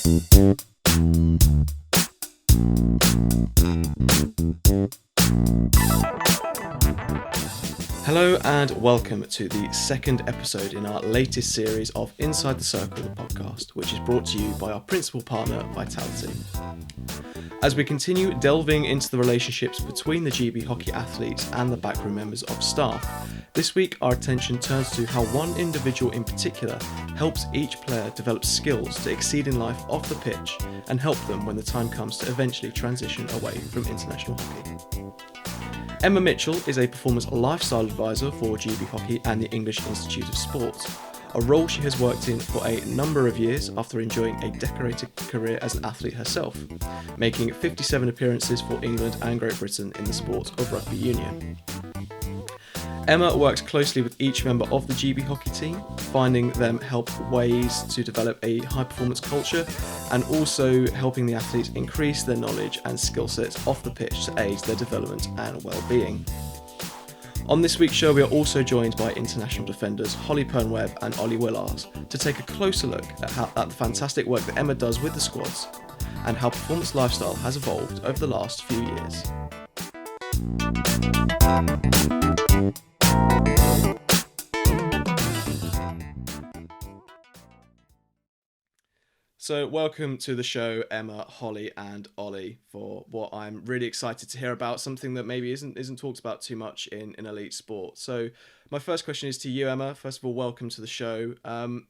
Hello and welcome to the second episode in our latest series of Inside the Circle, the podcast, which is brought to you by our principal partner, Vitality. As we continue delving into the relationships between the GB hockey athletes and the backroom members of staff, this week our attention turns to how one individual in particular helps each player develop skills to exceed in life off the pitch and help them when the time comes to eventually transition away from international hockey. Emma Mitchell is a performance lifestyle advisor for GB Hockey and the English Institute of Sport, a role she has worked in for a number of years after enjoying a decorated career as an athlete herself, making 57 appearances for England and Great Britain in the sport of rugby union. Emma works closely with each member of the GB hockey team, finding them help ways to develop a high-performance culture and also helping the athletes increase their knowledge and skill sets off the pitch to aid their development and well-being. On this week's show, we are also joined by international defenders Hollie Pearne-Webb and Ollie Willars to take a closer look at the fantastic work that Emma does with the squads and how performance lifestyle has evolved over the last few years. So welcome to the show, Emma, Hollie and Ollie, for what I'm really excited to hear about, something that maybe isn't talked about too much in elite sport. So my first question is to you, Emma. First of all, welcome to the show. I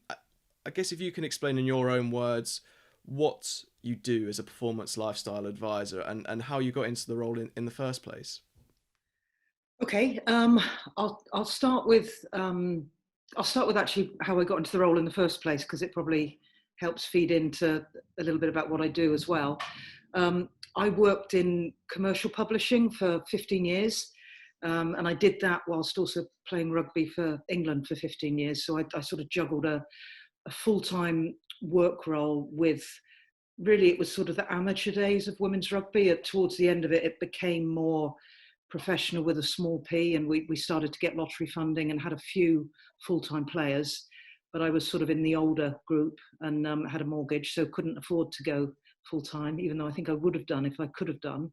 guess if you can explain in your own words what you do as a performance lifestyle advisor and how you got into the role in the first place. Okay, I'll start with actually how I got into the role in the first place, because it probably helps feed into a little bit about what I do as well. I worked in commercial publishing for 15 years, and I did that whilst also playing rugby for England for 15 years. So I sort of juggled a full-time work role with, really it was sort of the amateur days of women's rugby. Towards the end of it, it became more professional with a small p, and we started to get lottery funding and had a few full-time players. But I was sort of in the older group and had a mortgage, so couldn't afford to go full-time, even though I think I would have done if I could have done.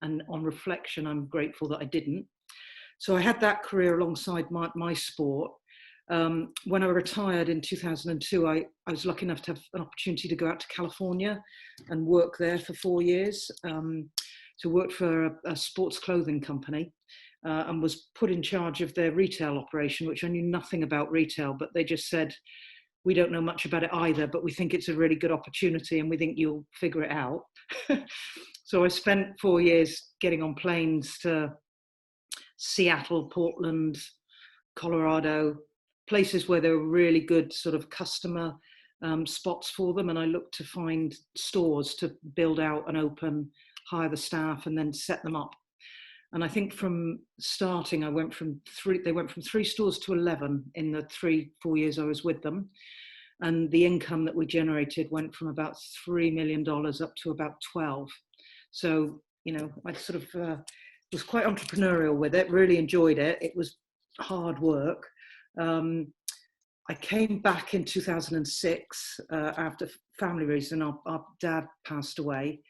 And on reflection, I'm grateful that I didn't. So I had that career alongside my sport. When I retired in 2002, I was lucky enough to have an opportunity to go out to California and work there for 4 years. So worked for a sports clothing company. And was put in charge of their retail operation, which I knew nothing about retail, but they just said, we don't know much about it either, but we think it's a really good opportunity and we think you'll figure it out. So I spent 4 years getting on planes to Seattle, Portland, Colorado, places where there were really good sort of customer spots for them. And I looked to find stores to build out and open, hire the staff and then set them up. And I think from starting, they went from 3 stores to 11 in the 3-4 years I was with them. And the income that we generated went from about $3 million up to about 12. So, I sort of was quite entrepreneurial with it, really enjoyed it. It was hard work. I came back in 2006 after family reason. Our dad passed away,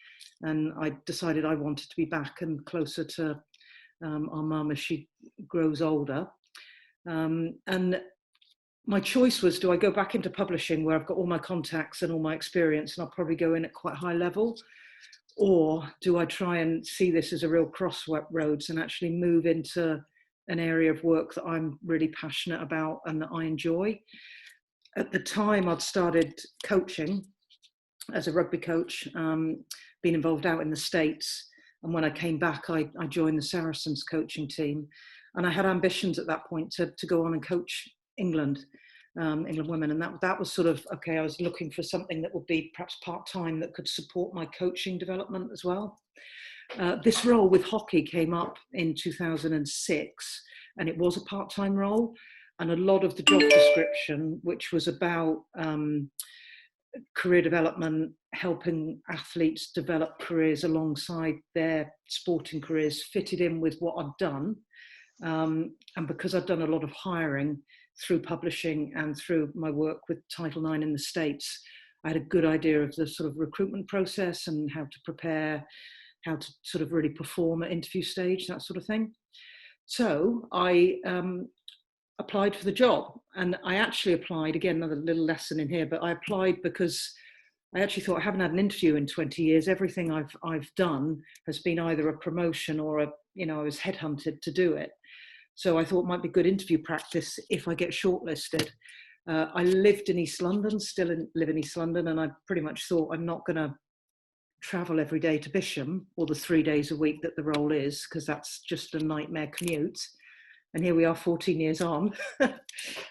and I decided I wanted to be back and closer to our mum as she grows older. And my choice was, do I go back into publishing where I've got all my contacts and all my experience and I'll probably go in at quite high level? Or do I try and see this as a real crossroads and actually move into an area of work that I'm really passionate about and that I enjoy? At the time, I'd started coaching as a rugby coach, been involved out in the States. And when I came back, I joined the Saracens coaching team. And I had ambitions at that point to go on and coach England women. And that was sort of, okay, I was looking for something that would be perhaps part-time that could support my coaching development as well. This role with hockey came up in 2006, and it was a part-time role. And a lot of the job description, which was about career development, helping athletes develop careers alongside their sporting careers, fitted in with what I'd done. And because I'd done a lot of hiring through publishing and through my work with Title IX in the States, I had a good idea of the sort of recruitment process and how to prepare, how to sort of really perform at interview stage, that sort of thing. So I applied for the job, and I actually applied, again, another little lesson in here, but I applied because I actually thought, I haven't had an interview in 20 years. Everything I've done has been either a promotion or I was headhunted to do it. So I thought it might be good interview practice if I get shortlisted. I lived in East London, live in East London, and I pretty much thought, I'm not going to travel every day to Bisham, or the 3 days a week that the role is, because that's just a nightmare commute. And here we are 14 years on. I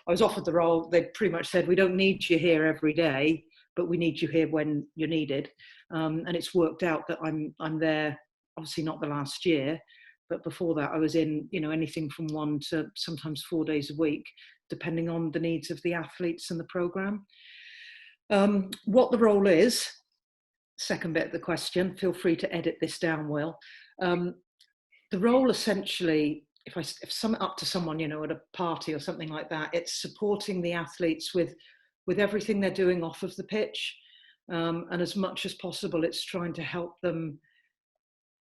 was offered the role. They pretty much said, we don't need you here every day, but we need you here when you're needed. And it's worked out that I'm there, obviously not the last year, but before that I was in, anything from 1 to sometimes 4 days a week, depending on the needs of the athletes and the programme. What the role is, second bit of the question, feel free to edit this down, Will. The role essentially, if I sum it up to someone, at a party or something like that, it's supporting the athletes with everything they're doing off of the pitch. And as much as possible, it's trying to help them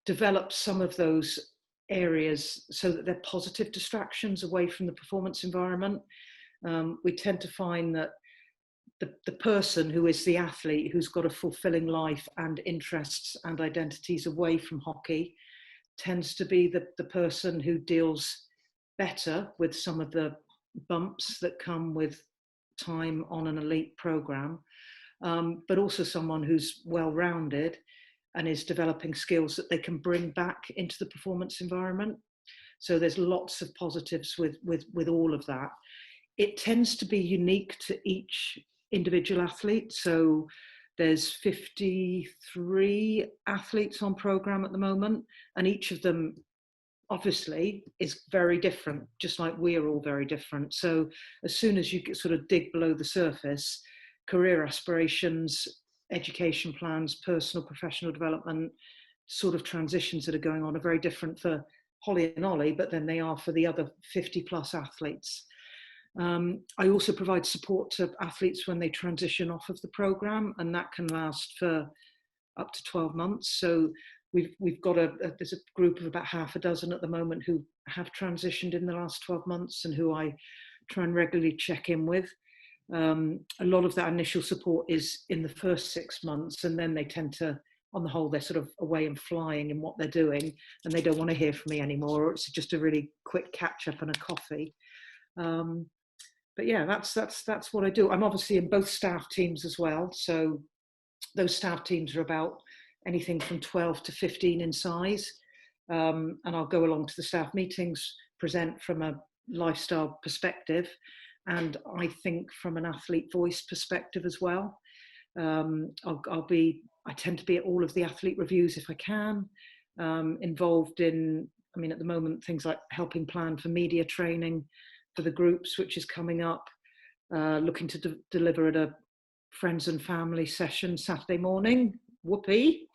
develop some of those areas so that they're positive distractions away from the performance environment. We tend to find that the person who is the athlete, who's got a fulfilling life and interests and identities away from hockey, tends to be the person who deals better with some of the bumps that come with time on an elite program, but also someone who's well-rounded and is developing skills that they can bring back into the performance environment. So there's lots of positives with all of that. It tends to be unique to each individual athlete. So there's 53 athletes on program at the moment, and each of them obviously is very different, just like we are all very different. So as soon as you sort of dig below the surface, career aspirations, education plans, personal, professional development, sort of transitions that are going on are very different for Hollie and Ollie, but then they are for the other 50 plus athletes. I also provide support to athletes when they transition off of the program, and that can last for up to 12 months. So we've got there's a group of about half a dozen at the moment who have transitioned in the last 12 months and who I try and regularly check in with. A lot of that initial support is in the first 6 months, and then they tend to, on the whole, they're sort of away and flying in what they're doing, and they don't want to hear from me anymore, or it's just a really quick catch up and a coffee. But yeah, that's what I do. I'm obviously in both staff teams as well. So those staff teams are about anything from 12 to 15 in size. And I'll go along to the staff meetings, present from a lifestyle perspective, and I think from an athlete voice perspective as well. I tend to be at all of the athlete reviews if I can, involved in, at the moment, things like helping plan for media training for the groups, which is coming up, looking to deliver at a friends and family session Saturday morning, whoopee.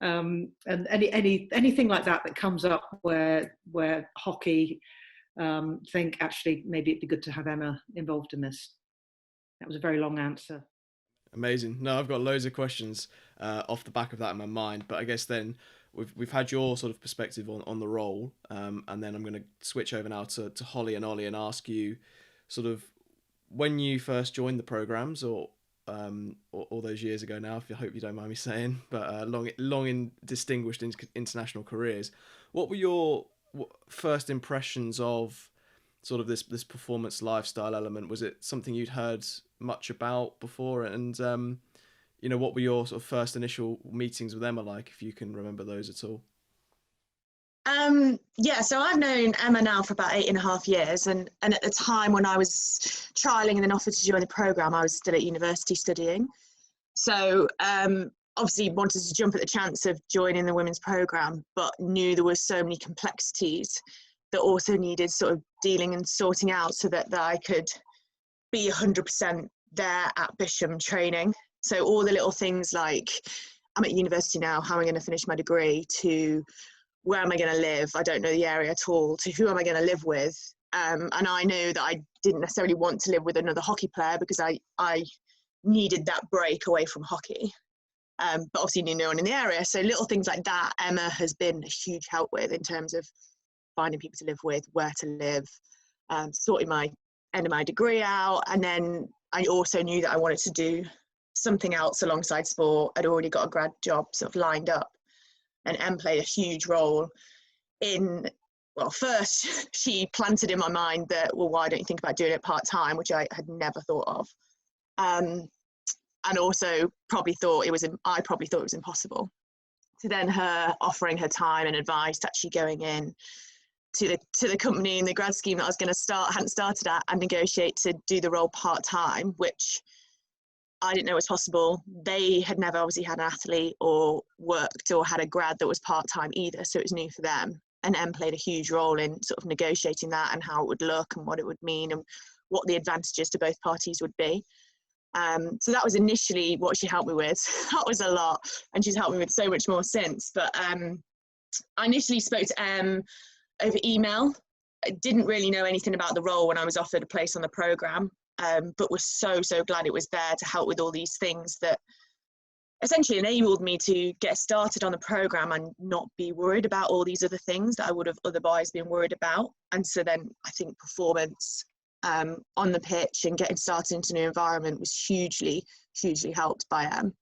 And anything like that comes up where hockey think actually maybe it'd be good to have Emma involved in this. That was a very long answer. Amazing. No, I've got loads of questions off the back of that in my mind, but I guess then we've had your sort of perspective on the role, and then I'm going to switch over now to Hollie and Ollie and ask you sort of when you first joined the programs, or all those years ago now, I hope you don't mind me saying, but long in distinguished international careers. What were your first impressions of sort of this performance lifestyle element? Was it something you'd heard much about before? And what were your sort of first initial meetings with Emma like, if you can remember those at all? So I've known Emma now for about 8.5 years, and at the time when I was trialling and then offered to join the programme, I was still at university studying. So obviously wanted to jump at the chance of joining the women's programme, but knew there were so many complexities that also needed sort of dealing and sorting out so that I could be 100% there at Bisham training. So all the little things like, I'm at university now, how am I going to finish my degree, to where am I going to live, I don't know the area at all, to who am I going to live with. And I knew that I didn't necessarily want to live with another hockey player, because I needed that break away from hockey. But obviously knew no one in the area. So little things like that, Emma has been a huge help with in terms of finding people to live with, where to live, sorting my end of my degree out. And then I also knew that I wanted to do something else alongside sport. I'd already got a grad job sort of lined up. And Em played a huge role in, well, first she planted in my mind that, well, why don't you think about doing it part-time, which I had never thought of. And also probably thought it was impossible. To then her offering her time and advice to actually going in to the company in the grad scheme that I was going to hadn't started at, and negotiate to do the role part-time, which I didn't know was possible. They had never obviously had an athlete or worked or had a grad that was part-time either, so it was new for them. And Em played a huge role in sort of negotiating that and how it would look and what it would mean and what the advantages to both parties would be. So that was initially what she helped me with. That was a lot, and she's helped me with so much more since. But I initially spoke to Em over email. I didn't really know anything about the role when I was offered a place on the programme, but was so glad it was there to help with all these things that essentially enabled me to get started on the programme and not be worried about all these other things that I would have otherwise been worried about. And so then I think performance on the pitch and getting started into a new environment was hugely helped by Em.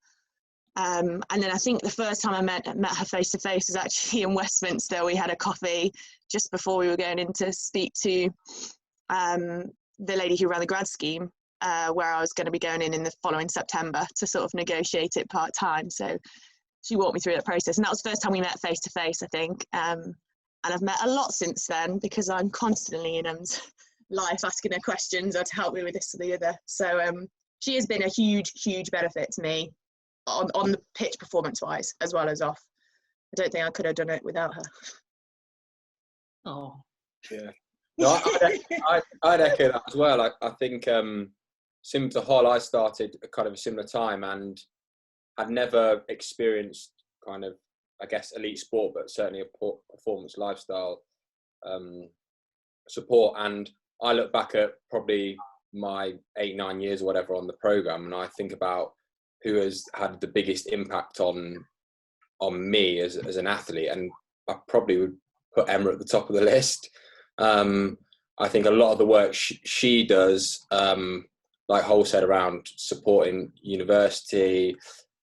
And then I think the first time I met her face to face was actually in Westminster. We had a coffee just before we were going in to speak to the lady who ran the grad scheme, where I was going to be going in the following September to sort of negotiate it part-time. So she walked me through that process, and that was the first time we met face to face, I think. And I've met a lot since then, because I'm constantly in Em's life asking her questions or to help me with this or the other. So she has been a huge benefit to me on the pitch performance wise as well as off. I don't think I could have done it without her. Oh yeah, no, I'd echo that as well. I think similar to Hollie, I started at kind of a similar time and had never experienced kind of, I guess, elite sport, but certainly a performance lifestyle support. And I look back at probably my 8-9 years or whatever on the programme, and I think about who has had the biggest impact on me as an athlete, and I probably would put Emma at the top of the list. I think a lot of the work she does, like Hollie said, around supporting university,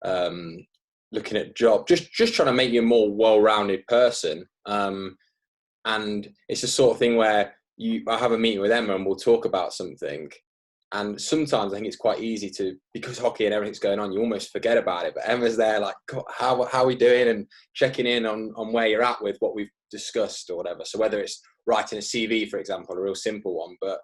looking at job, just trying to make you a more well-rounded person. And it's the sort of thing where I have a meeting with Emma and we'll talk about something. And sometimes I think it's quite easy to, because hockey and everything's going on, you almost forget about it. But Emma's there like, how are we doing? And checking in on where you're at with what we've discussed or whatever. So whether it's writing a CV, for example, a real simple one, but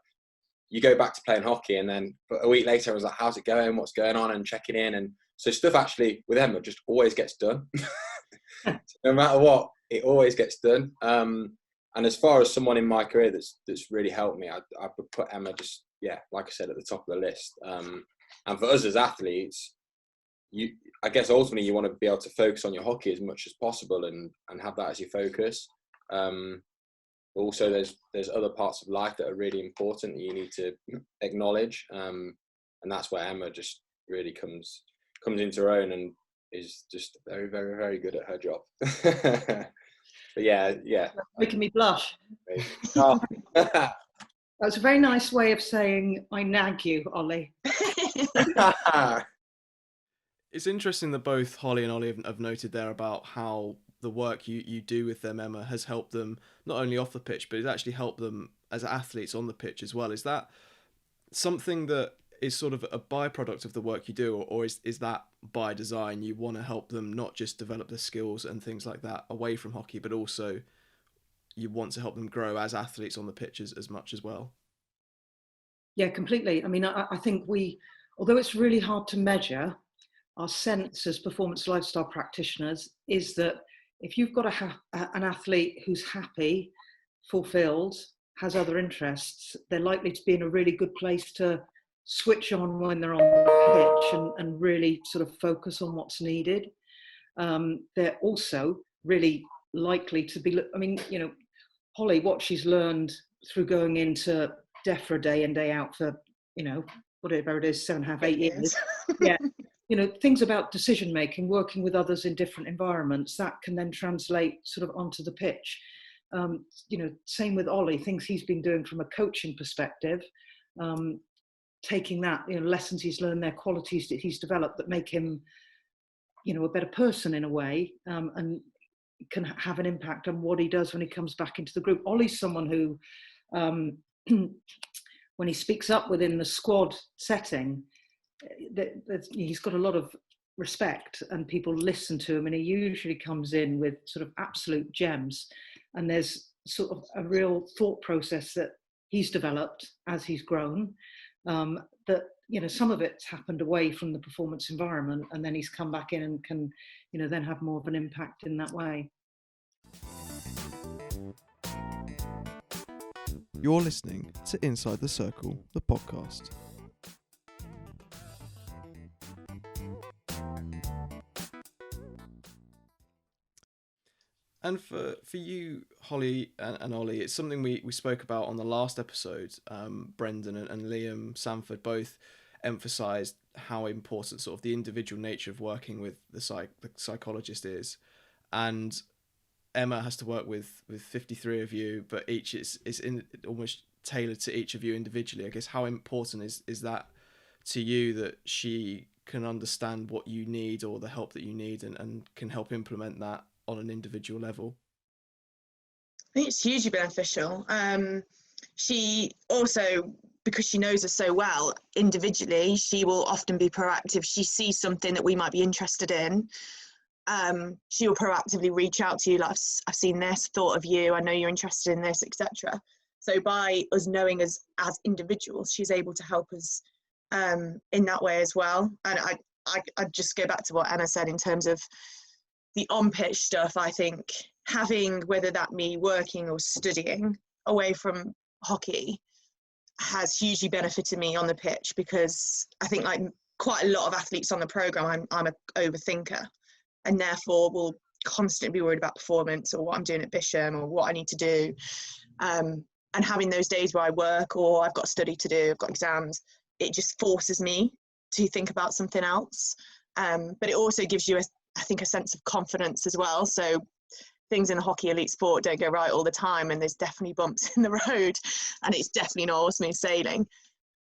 you go back to playing hockey and then a week later I was like, how's it going? What's going on? And checking in. And so stuff actually with Emma just always gets done. So no matter what, it always gets done. And as far as someone in my career that's really helped me, I would put Emma just, yeah, like I said, at the top of the list. And for us as athletes, I guess ultimately you want to be able to focus on your hockey as much as possible and have that as your focus. But also there's other parts of life that are really important that you need to acknowledge. And that's where Emma just really comes into her own and is just very, very, very good at her job. But yeah. Making me blush. Oh. That's a very nice way of saying I nag you, Ollie. It's interesting that both Hollie and Ollie have noted there about how the work you do with them, Emma, has helped them not only off the pitch, but it's actually helped them as athletes on the pitch as well. Is that something that is sort of a byproduct of the work you do, or is that by design? You want to help them not just develop their skills and things like that away from hockey, but also you want to help them grow as athletes on the pitches as much as well? Yeah, completely. I mean, I think although it's really hard to measure, our sense as performance lifestyle practitioners is that if you've got an athlete who's happy, fulfilled, has other interests, they're likely to be in a really good place to switch on when they're on the pitch and really sort of focus on what's needed. They're also really likely to be, I mean, you know, Hollie, what she's learned through going into DEFRA day in, day out for, you know, whatever it is, 7.5, 8 Yes. years. Yeah. You know, things about decision making, working with others in different environments, that can then translate sort of onto the pitch. You know, same with Ollie, things he's been doing from a coaching perspective, taking that, you know, lessons he's learned there, qualities that he's developed that make him, you know, a better person in a way, and can have an impact on what he does when he comes back into the group. Ollie's someone who, when he speaks up within the squad setting, he's got a lot of respect and people listen to him, and he usually comes in with sort of absolute gems, and there's sort of a real thought process that he's developed as he's grown, that, you know, some of it's happened away from the performance environment, and then he's come back in and can, you know, then have more of an impact in that way. You're listening to Inside the Circle, the podcast. And for you, Hollie and Ollie, it's something we spoke about on the last episode. Brendan and Liam Sanford both emphasised how important sort of the individual nature of working with the psychologist is. And Emma has to work with 53 of you, but each is almost tailored to each of you individually. I guess how important is that to you, that she can understand what you need or the help that you need and can help implement that on an individual level? I think it's hugely beneficial. She also, because she knows us so well individually, she will often be proactive. She sees something that we might be interested in. She will proactively reach out to you, like, I've seen this, thought of you, I know you're interested in this, etc. So by us knowing us as individuals, she's able to help us in that way as well. And I just go back to what Anna said in terms of the on-pitch stuff. I think having, whether that me working or studying away from hockey, has hugely benefited me on the pitch, because I think, like quite a lot of athletes on the programme, I'm an overthinker, and therefore will constantly be worried about performance or what I'm doing at Bisham or what I need to do. And having those days where I work or I've got study to do, I've got exams, it just forces me to think about something else. But it also gives you, I think, a sense of confidence as well. So things in the hockey elite sport don't go right all the time, and there's definitely bumps in the road, and it's definitely not all smooth sailing.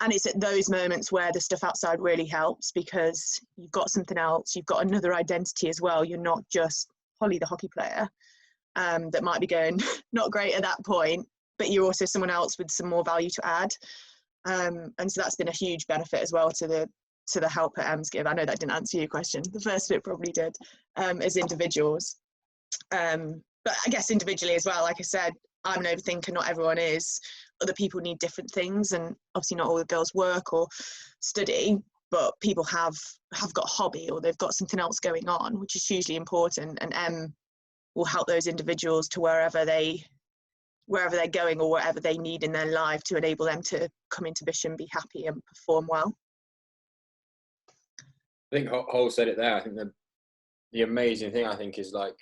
And it's at those moments where the stuff outside really helps, because you've got something else, you've got another identity as well. You're not just Hollie, the hockey player, that might be going not great at that point, but you're also someone else with some more value to add. And so that's been a huge benefit as well to the help that Em's give. I know that didn't answer your question. The first bit probably did, as individuals. But I guess individually as well, like I said, I'm an overthinker, not everyone is. Other people need different things, and obviously not all the girls work or study, but people have got a hobby or they've got something else going on, which is hugely important. And Em will help those individuals to wherever they're going or whatever they need in their life to enable them to come into Bisham, be happy and perform well. I think Hole said it there. I think the amazing thing, I think, is like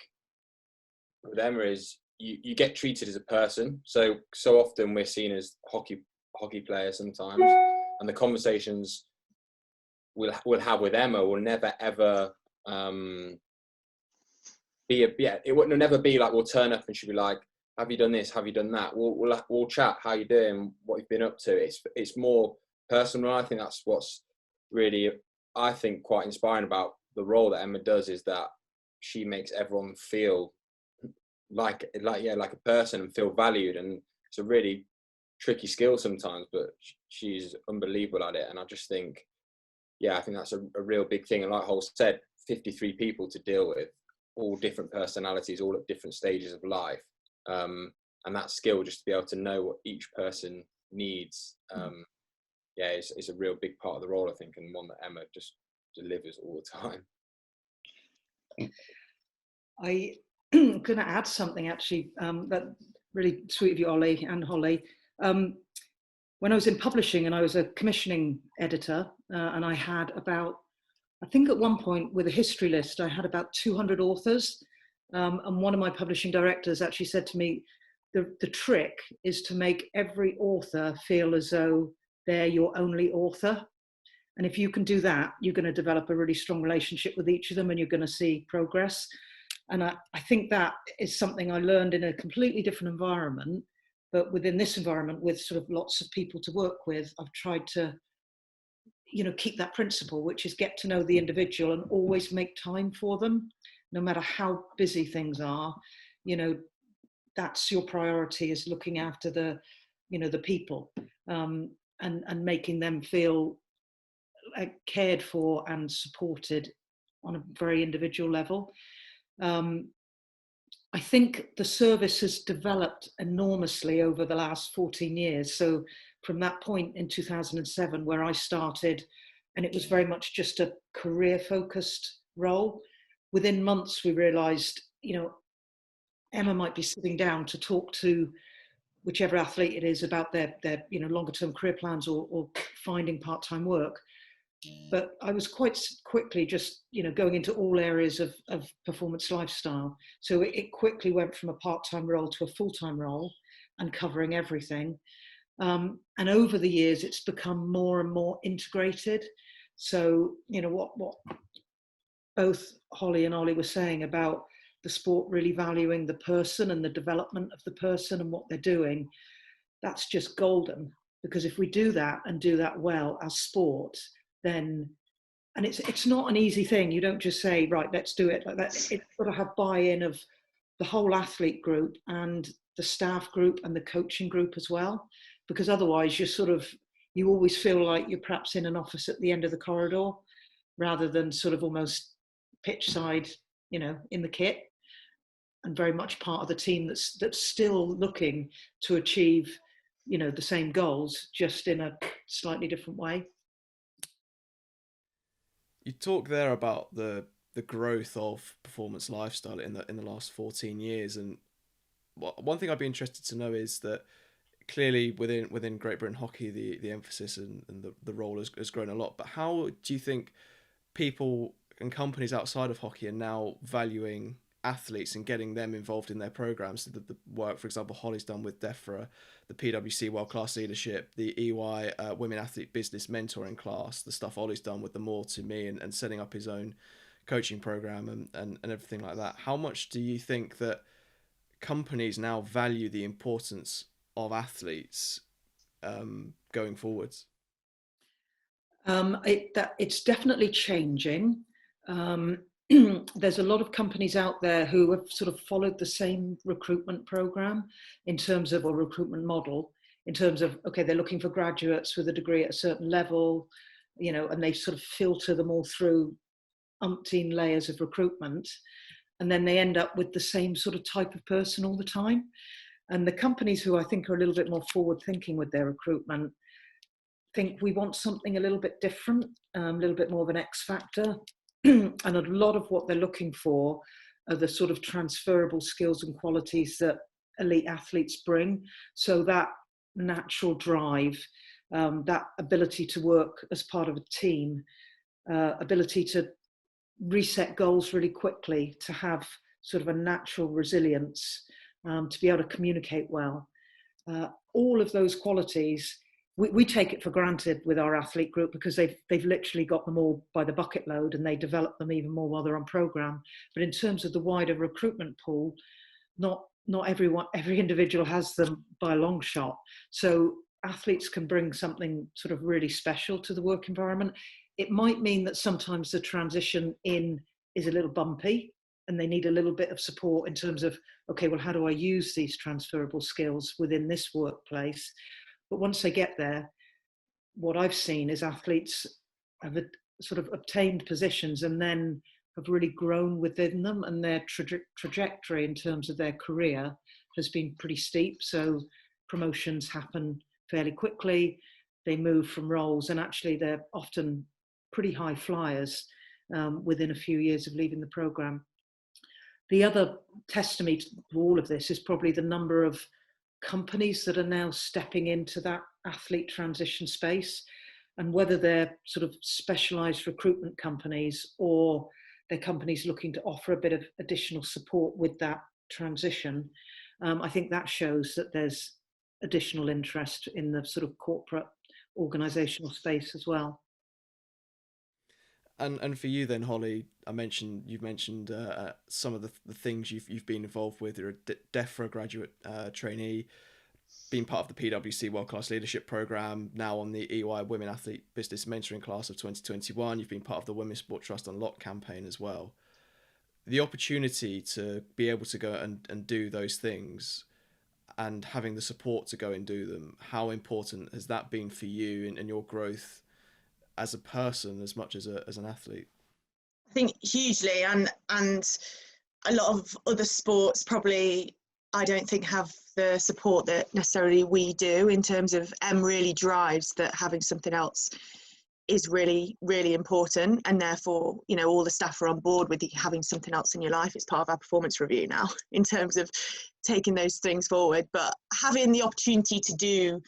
with Emma is you get treated as a person. So often we're seen as hockey players sometimes, and the conversations we'll have with Emma will never ever it will never be like we'll turn up and she'll be like, have you done this, have you done that? We'll chat, how you doing, what you've been up to. It's more personal. I think that's what's really, I think, quite inspiring about the role that Emma does, is that she makes everyone feel like a person and feel valued. And it's a really tricky skill sometimes, but she's unbelievable at it. And I just think, I think that's a real big thing. And like Hole said, 53 people to deal with, all different personalities, all at different stages of life. And that skill, just to be able to know what each person needs, is a real big part of the role, I think, and one that Emma just delivers all the time. I'm going to add something, actually, that really sweet of you, Ollie and Hollie. When I was in publishing and I was a commissioning editor, and I had about, I think at one point with a history list, I had about 200 authors. And one of my publishing directors actually said to me, the trick is to make every author feel as though they're your only author. And if you can do that, you're going to develop a really strong relationship with each of them, and you're going to see progress. And I think that is something I learned in a completely different environment. But within this environment, with sort of lots of people to work with, I've tried to, keep that principle, which is get to know the individual and always make time for them, no matter how busy things are. That's your priority, is looking after the people, and making them feel cared for and supported on a very individual level. I think the service has developed enormously over the last 14 years. So from that point in 2007, where I started, and it was very much just a career-focused role, within months we realised, Emma might be sitting down to talk to whichever athlete it is about their longer-term career plans or finding part-time work. But I was quite quickly just, going into all areas of performance lifestyle. So it quickly went from a part-time role to a full-time role and covering everything. And over the years, it's become more and more integrated. So, what both Hollie and Ollie were saying about the sport really valuing the person and the development of the person and what they're doing, that's just golden. Because if we do that and do that well as sport, then, and it's not an easy thing. You don't just say, right, let's do it like that. It's got to have buy-in of the whole athlete group and the staff group and the coaching group as well, because otherwise you always feel like you're perhaps in an office at the end of the corridor rather than sort of almost pitch side, in the kit, and very much part of the team that's still looking to achieve, the same goals, just in a slightly different way. You talk there about the growth of performance lifestyle in the last 14 years, and one thing I'd be interested to know is that clearly within Great Britain hockey, the emphasis and the role has grown a lot. But how do you think people and companies outside of hockey are now valuing athletes and getting them involved in their programs? The work, for example, Hollie's done with DEFRA, the PwC World Class Leadership, the EY Women Athlete Business Mentoring Class, the stuff Ollie's done with the More to Me and setting up his own coaching program and everything like that. How much do you think that companies now value the importance of athletes going forwards? It's definitely changing. There's a lot of companies out there who have sort of followed the same recruitment program or recruitment model in terms of, okay, they're looking for graduates with a degree at a certain level, and they sort of filter them all through umpteen layers of recruitment. And then they end up with the same sort of type of person all the time. And the companies who I think are a little bit more forward thinking with their recruitment think we want something a little bit different, a little bit more of an X factor. And a lot of what they're looking for are the sort of transferable skills and qualities that elite athletes bring. So that natural drive, that ability to work as part of a team, ability to reset goals really quickly, to have sort of a natural resilience, to be able to communicate well. All of those qualities, we take it for granted with our athlete group because they've literally got them all by the bucket load and they develop them even more while they're on program. But in terms of the wider recruitment pool, not every individual has them by a long shot. So athletes can bring something sort of really special to the work environment. It might mean that sometimes the transition in is a little bumpy and they need a little bit of support in terms of, okay, well, how do I use these transferable skills within this workplace? But once they get there, what I've seen is athletes have sort of obtained positions and then have really grown within them, and their trajectory in terms of their career has been pretty steep. So promotions happen fairly quickly. They move from roles, and actually they're often pretty high flyers within a few years of leaving the program. The other testimony to all of this is probably the number of companies that are now stepping into that athlete transition space, and whether they're sort of specialized recruitment companies or they're companies looking to offer a bit of additional support with that transition. I think that shows that there's additional interest in the sort of corporate organizational space as well. And for you then, Hollie, you've mentioned some of the things you've been involved with. You're a DEFRA graduate trainee, being part of the PwC World Class Leadership Programme, now on the EY Women Athlete Business Mentoring Class of 2021. You've been part of the Women's Sport Trust Unlocked campaign as well. The opportunity to be able to go and do those things and having the support to go and do them, how important has that been for you and your growth as a person as much as an athlete? I think hugely, and a lot of other sports probably I don't think have the support that necessarily we do, in terms of really drives that having something else is really, really important, and therefore, you know, all the staff are on board with having something else in your life. It's part of our performance review now in terms of taking those things forward. But having the opportunity to do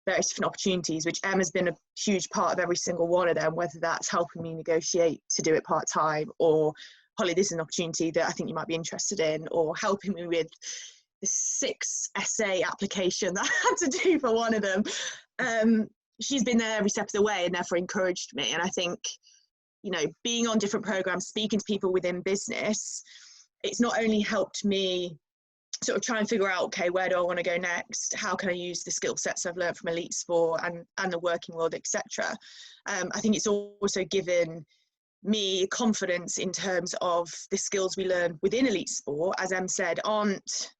various different opportunities, which has been a huge part of every single one of them, whether that's helping me negotiate to do it part-time, or Hollie, this is an opportunity that I think you might be interested in, or helping me with the 6 essay application that I had to do for one of them. She's been there every step of the way and therefore encouraged me. And I think, you know, being on different programs, speaking to people within business, it's not only helped me sort of try and figure out, okay, where do I want to go next? How can I use the skill sets I've learned from elite sport and the working world, etc. I think it's also given me confidence in terms of the skills we learn within elite sport, as Em said, aren't,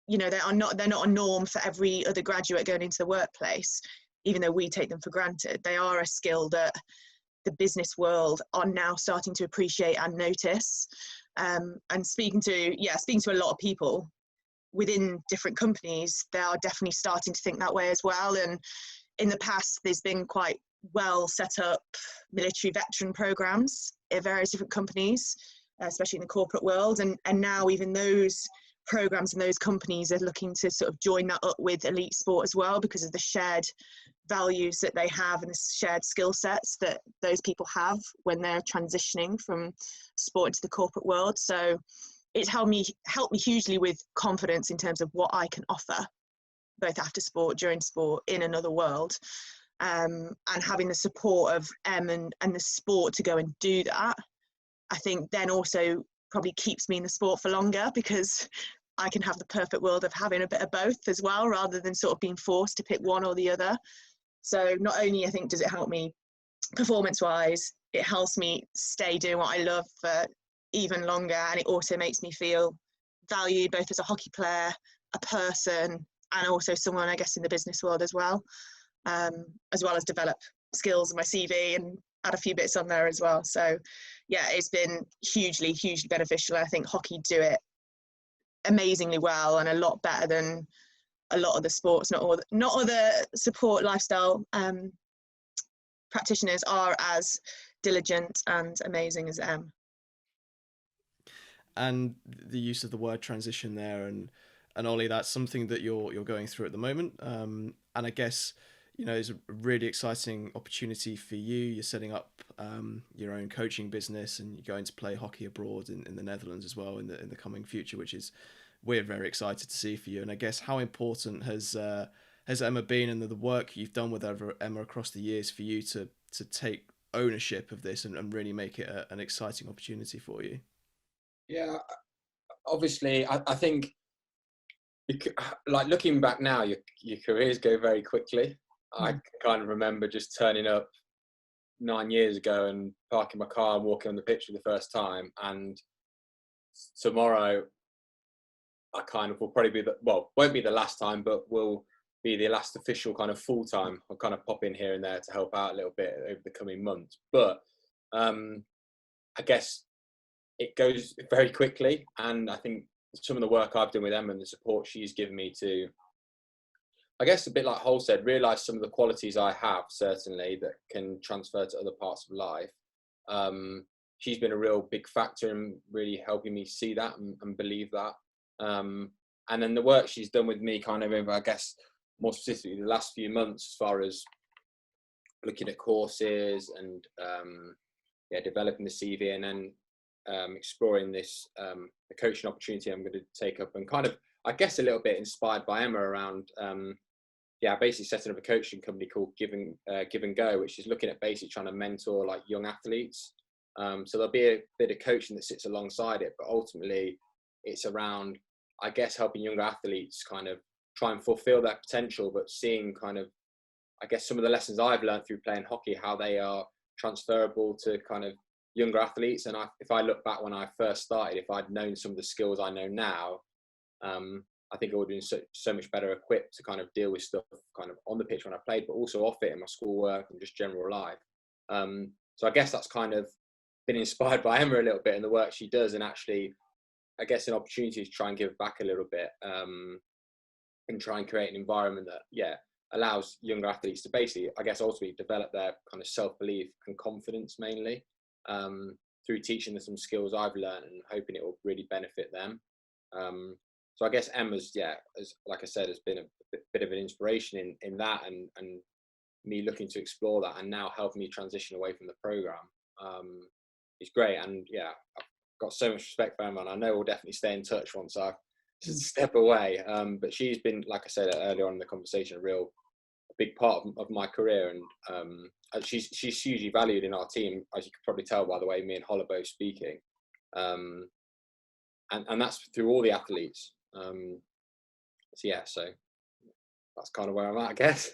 you know, they're not a norm for every other graduate going into the workplace, even though we take them for granted. They are a skill that the business world are now starting to appreciate and notice. And speaking to a lot of people within different companies, they are definitely starting to think that way as well. And in the past, there's been quite well set up military veteran programs at various different companies, especially in the corporate world. And now even those programs and those companies are looking to sort of join that up with elite sport as well, because of the shared values that they have and the shared skill sets that those people have when they're transitioning from sport into the corporate world. So it's helped me hugely with confidence in terms of what I can offer, both after sport, during sport, in another world. And having the support of Em and the sport to go and do that, I think then also probably keeps me in the sport for longer, because I can have the perfect world of having a bit of both as well, rather than sort of being forced to pick one or the other. So not only, I think, does it help me performance-wise, it helps me stay doing what I love for even longer, and it also makes me feel valued both as a hockey player, a person, and also someone, I guess, in the business world as well as develop skills in my CV and add a few bits on there as well. So yeah, it's been hugely beneficial. I think hockey do it amazingly well, and a lot better than a lot of the sports. Not all the support lifestyle practitioners are as diligent and amazing as Em. And the use of the word transition there, and Ollie, that's something that you're going through at the moment. And I guess, you know, it's a really exciting opportunity for you. You're setting up your own coaching business, and you're going to play hockey abroad in the Netherlands as well in the coming future, which is we're very excited to see for you. And I guess, how important has Emma been, and the work you've done with Emma across the years, for you to take ownership of this and really make it an exciting opportunity for you? Yeah, obviously, I think, like, looking back now, your careers go very quickly. I kind of remember just turning up 9 years ago and parking my car and walking on the pitch for the first time. And tomorrow, I kind of will probably be won't be the last time, but will be the last official kind of full time. I'll kind of pop in here and there to help out a little bit over the coming months. But I guess it goes very quickly, and I think some of the work I've done with Emma and the support she's given me to, I guess, a bit like Hollie said, realise some of the qualities I have, certainly, that can transfer to other parts of life. She's been a real big factor in really helping me see that and believe that. And then the work she's done with me kind of over, I guess, more specifically the last few months, as far as looking at courses and developing the CV, and then exploring this the coaching opportunity I'm going to take up, and kind of, I guess, a little bit inspired by Emma around basically setting up a coaching company called Give and Go, which is looking at basically trying to mentor like young athletes So there'll be a bit of coaching that sits alongside it, but ultimately it's around, I guess, helping younger athletes kind of try and fulfill that potential, but seeing kind of, I guess, some of the lessons I've learned through playing hockey, how they are transferable to kind of younger athletes. And if I look back when I first started, if I'd known some of the skills I know now, I think I would have been so much better equipped to kind of deal with stuff kind of on the pitch when I played, but also off it in my schoolwork and just general life. So I guess that's kind of been inspired by Emma a little bit in the work she does, and actually, I guess, an opportunity to try and give back a little bit, and try and create an environment that, allows younger athletes to basically, I guess, ultimately develop their kind of self-belief and confidence mainly, through teaching them some skills I've learned and hoping it will really benefit them. So I guess Emma's, as like I said, has been a bit of an inspiration in that, and me looking to explore that, and now helping me transition away from the program. It's great, and I've got so much respect for Emma, and I know we'll definitely stay in touch once I step away. But she's been, like I said earlier on in the conversation, a big part of my career, and she's hugely valued in our team, as you could probably tell by the way me and Hollie both speaking, and that's through all the athletes. So that's kind of where I'm at, I guess.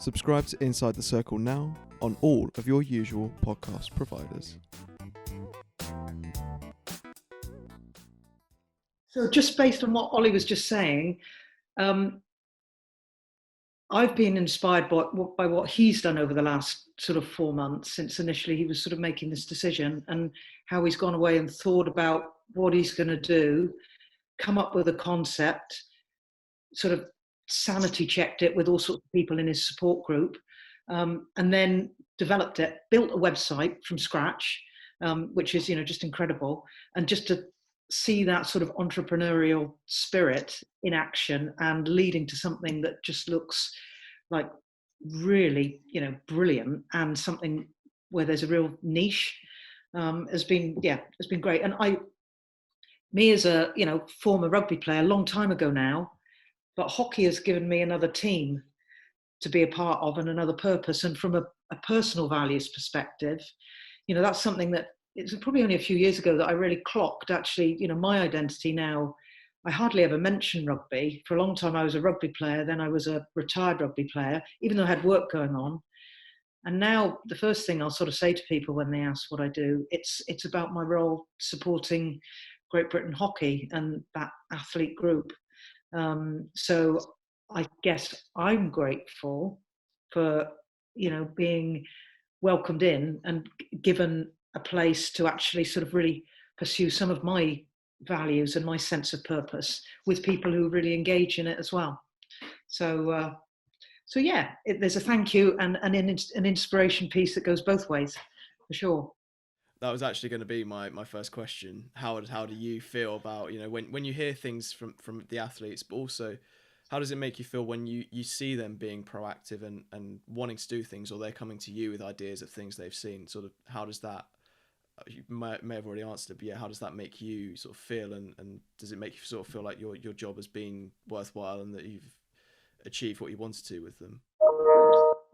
Subscribe to Inside the Circle now on all of your usual podcast providers. So just based on what Ollie was just saying, I've been inspired by what he's done over the last sort of 4 months, since initially he was sort of making this decision, and how he's gone away and thought about what he's going to do, come up with a concept, sort of sanity checked it with all sorts of people in his support group, and then developed it, built a website from scratch, which is, just incredible. And just to see that sort of entrepreneurial spirit in action and leading to something that just looks like really, brilliant, and something where there's a real niche, has been great. And me as a, former rugby player, a long time ago now, but hockey has given me another team to be a part of and another purpose. And from a personal values perspective, that's something that it's probably only a few years ago that I really clocked, actually, my identity now. I hardly ever mention rugby. For a long time I was a rugby player, then I was a retired rugby player, even though I had work going on. And now the first thing I'll sort of say to people when they ask what I do, it's about my role supporting Great Britain hockey and that athlete group. So I guess I'm grateful for, being welcomed in and given a place to actually sort of really pursue some of my values and my sense of purpose with people who really engage in it as well. So there's a thank you and an inspiration piece that goes both ways, for sure. That was actually going to be my first question. How do you feel about, when you hear things from the athletes, but also how does it make you feel when you see them being proactive and wanting to do things, or they're coming to you with ideas of things they've seen? Sort of, how does that, you may have already answered it, but how does that make you sort of feel, and does it make you sort of feel like your job has been worthwhile and that you've achieved what you wanted to with them?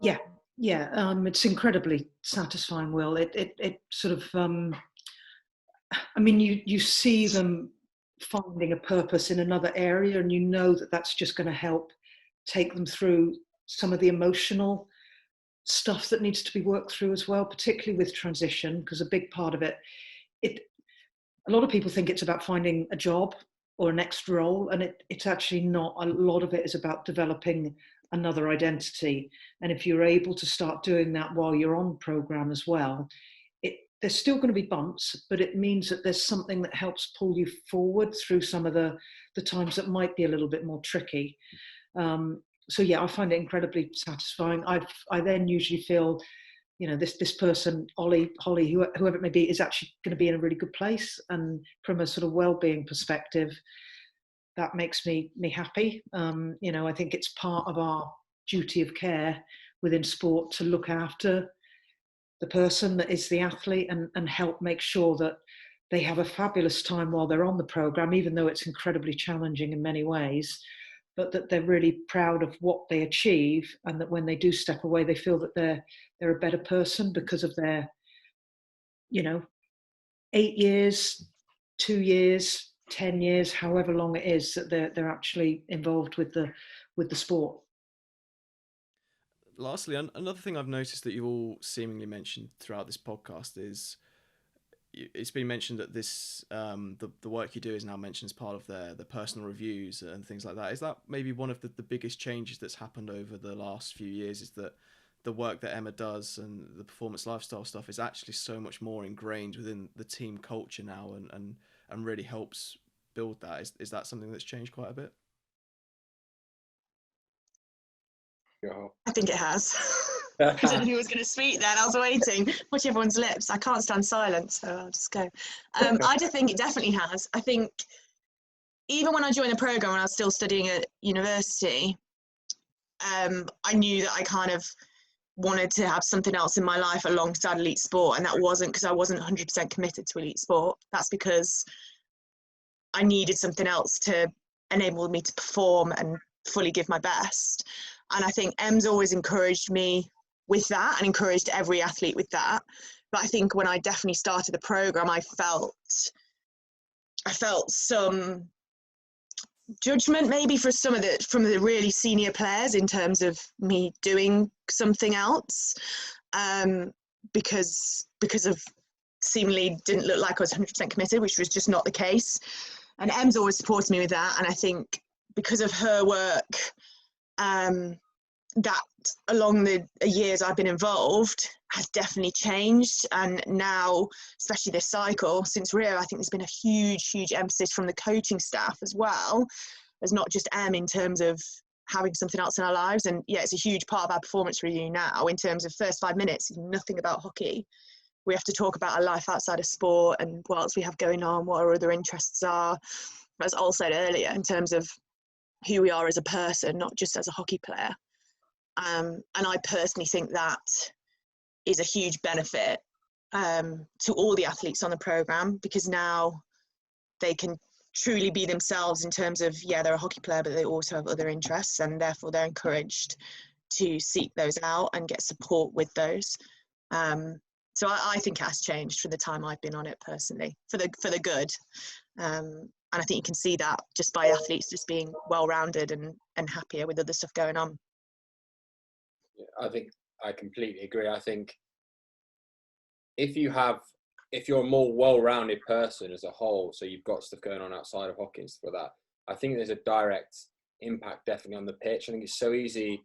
Yeah, it's incredibly satisfying, Will. It sort of, you see them finding a purpose in another area, and that that's just going to help take them through some of the emotional stuff that needs to be worked through as well, particularly with transition, because a big part of it, a lot of people think it's about finding a job or a next role, and it's actually not. A lot of it is about developing another identity, and if you're able to start doing that while you're on program as well, there's still going to be bumps, but it means that there's something that helps pull you forward through some of the times that might be a little bit more tricky. I find it incredibly satisfying. I then usually feel, this person, Ollie, Hollie, whoever it may be, is actually going to be in a really good place, and from a sort of well-being perspective, that makes me happy. I think it's part of our duty of care within sport to look after the person that is the athlete and help make sure that they have a fabulous time while they're on the program, even though it's incredibly challenging in many ways. but that they're really proud of what they achieve, and that when they do step away, they feel that they're a better person because of their, 8 years, 2 years, 10 years, however long it is that they're actually involved with the sport. Lastly, another thing I've noticed that you've all seemingly mentioned throughout this podcast is it's been mentioned that this the work you do is now mentioned as part of the personal reviews and things like that. Is that maybe one of the biggest changes that's happened over the last few years, is that the work that Emma does and the performance lifestyle stuff is actually so much more ingrained within the team culture now, and really helps build that? Is that something that's changed quite a bit? I think it has. I don't know who was going to speak then. I was waiting. Watch everyone's lips. I can't stand silence, so I'll just go. I just think it definitely has. I think even when I joined the programme when I was still studying at university, I knew that I kind of wanted to have something else in my life alongside elite sport, and that wasn't because I wasn't 100% committed to elite sport. That's because I needed something else to enable me to perform and fully give my best. And I think Em's always encouraged me with that, and encouraged every athlete with that. But I think when I definitely started the program, I felt some judgment maybe from the really senior players in terms of me doing something else, because of seemingly didn't look like I was 100% committed, which was just not the case. And Em's always supported me with that, and I think because of her work, that along the years I've been involved has definitely changed. And now, especially this cycle since Rio, I think there's been a huge emphasis from the coaching staff as well as not just Em, in terms of having something else in our lives. And yeah, it's a huge part of our performance review now in terms of first 5 minutes is nothing about hockey. We have to talk about our life outside of sport and what else we have going on, what our other interests are, as Ollie said earlier, in terms of who we are as a person, not just as a hockey player. And I personally think that is a huge benefit to all the athletes on the programme, because now they can truly be themselves in terms of, yeah, they're a hockey player, but they also have other interests, and therefore they're encouraged to seek those out and get support with those. So I think it has changed from the time I've been on it personally, for the good. And I think you can see that just by athletes just being well-rounded and happier with other stuff going on. I think I completely agree. I think if you're a more well-rounded person as a whole, so you've got stuff going on outside of hockey and stuff like that, I think there's a direct impact definitely on the pitch. I think it's so easy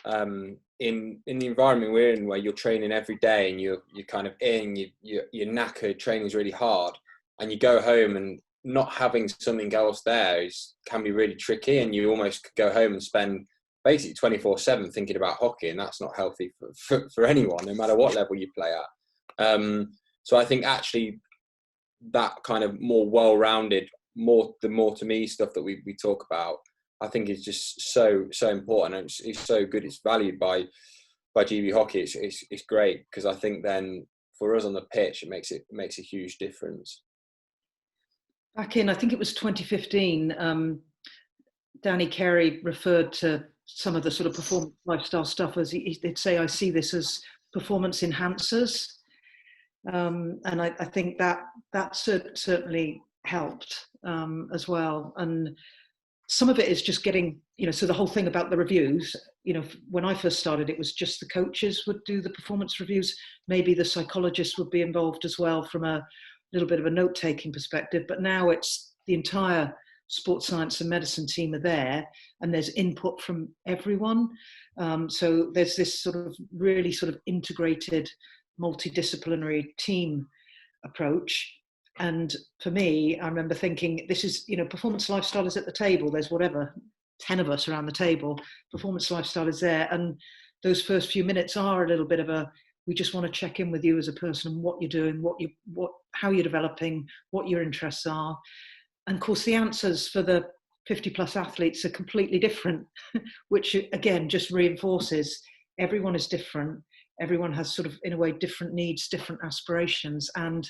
in the environment we're in, where you're training every day and you're kind of you're knackered, training's really hard, and you go home and not having something else there can be really tricky, and you almost could go home and spend basically 24/7 thinking about hockey, and that's not healthy for anyone, no matter what level you play at. So I think actually that kind of more well-rounded, the more to me stuff that we talk about, I think is just so important, and it's so good. It's valued by GB Hockey. It's great, because I think then for us on the pitch, it makes a huge difference. Back in, I think it was 2015, Danny Carey referred to some of the sort of performance lifestyle stuff as he'd say, I see this as performance enhancers. And I think that certainly helped as well. And some of it is just getting, so the whole thing about the reviews, when I first started, it was just the coaches would do the performance reviews. Maybe the psychologist would be involved as well from a little bit of a note-taking perspective. But now it's the entire sports science and medicine team are there, and there's input from everyone. So there's this sort of really sort of integrated, multidisciplinary team approach. And for me, I remember thinking, this is, performance lifestyle is at the table. There's 10 of us around the table. Performance lifestyle is there. And those first few minutes are a little bit of we just want to check in with you as a person and what you're doing, how you're developing, what your interests are. And of course, the answers for the 50 plus athletes are completely different, which again, just reinforces everyone is different. Everyone has sort of, in a way, different needs, different aspirations, and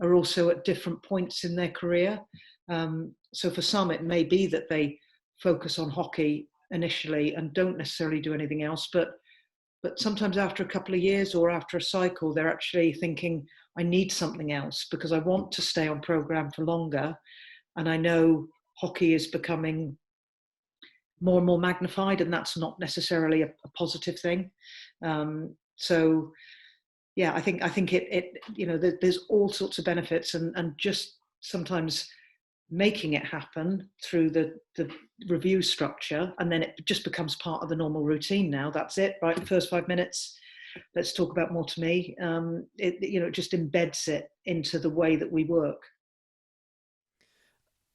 are also at different points in their career. So for some, it may be that they focus on hockey initially and don't necessarily do anything else, but sometimes after a couple of years or after a cycle, they're actually thinking, I need something else because I want to stay on program for longer. And I know hockey is becoming more and more magnified, and that's not necessarily a positive thing. So yeah, I think it there's all sorts of benefits, and just sometimes making it happen through the review structure, and then it just becomes part of the normal routine now. That's it, right? The first 5 minutes, let's talk about more to me. It just embeds it into the way that we work.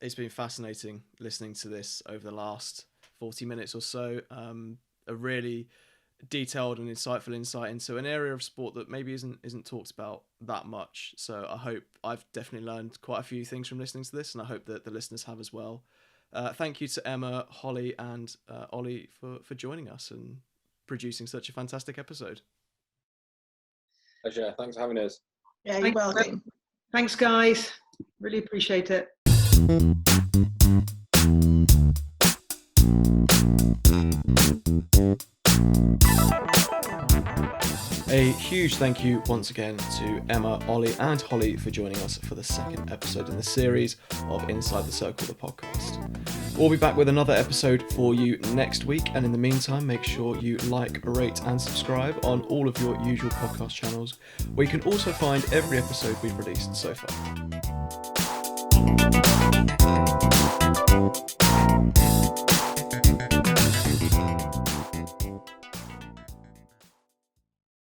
It's been fascinating listening to this over the last 40 minutes or so. A really detailed and insightful insight into an area of sport that maybe isn't talked about that much. So I hope I've definitely learned quite a few things from listening to this, and I hope that the listeners have as well. Thank you to Emma, Hollie, and Ollie for joining us and producing such a fantastic episode. Pleasure. Thanks for having us. Yeah, you're welcome. Thanks, guys. Really appreciate it. A huge thank you once again to Emma, Ollie, and Hollie for joining us for the second episode in the series of Inside the Circle, the podcast. We'll be back with another episode for you next week, and in the meantime, make sure you like, rate, and subscribe on all of your usual podcast channels, where you can also find every episode we've released so far.